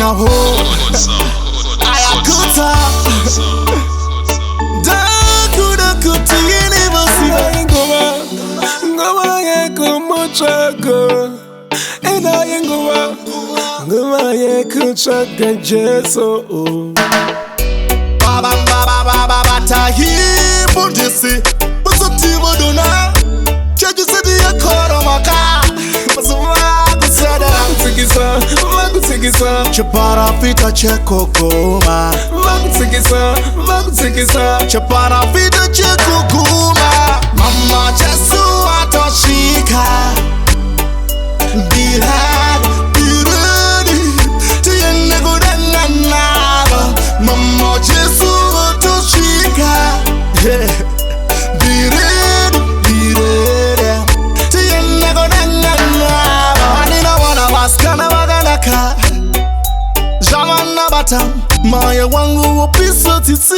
na ho ayakuta da kutini basi ngoma yako mochako ena ngoma yako chaka jeso baba tahibu disi positivo dona cheju sidi yakoro maka Magutikisa Chapara fita cheko goma Magutikisa Chapara fita cheko goma Mama Jesu atoshika Be ready Tiyene kudanga naba Mama Jesu atoshika Be ready Tiyene kudanga naba Anina wana waskana waganaka Jamana batam Maya wangu wapisa tisi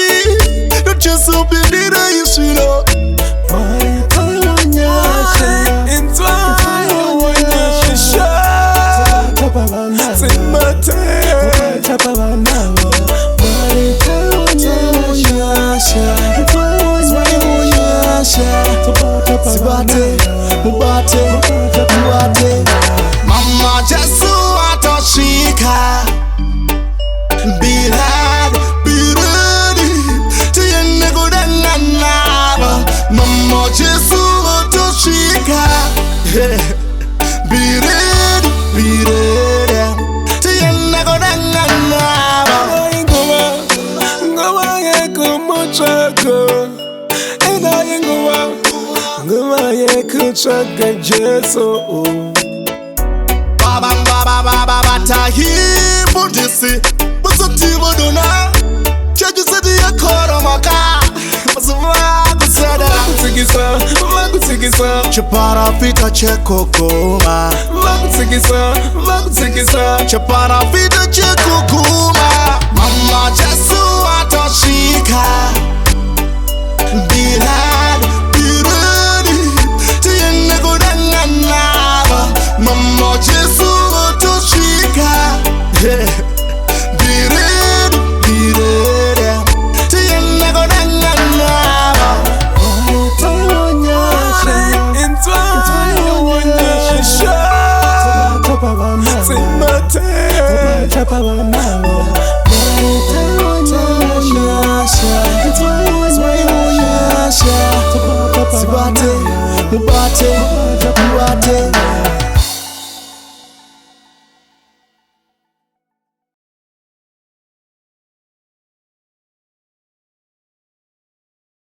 Nuchesu bidira yishiro Maya tayo wanyasha Intwayo wanyasha Simate Maya tayo wanyasha Intwayo wanyasha Sibate Mubate Mama Jesu atoshika Be ready Tiyene kudanga naba Mama Jesu atoshika Be ready Tiyene kudanga naba Ngoma yako mochako Ena ngoma yako chaka jeso Baba tahibu disi positivo dona cheju sidi yakoro maka Magutikisa Chapara fita cheko goma Magutikisa Chapara fita cheko goma Mama Jesu atoshika Be ready Tiyene kudanga naba Mama Jesu atoshika Be ready Tiyene kudanga naba Tayo wanyasha Intwayo wanyasha Simate Tayo wanyasha Intwayo wanyasha Sibate Mubate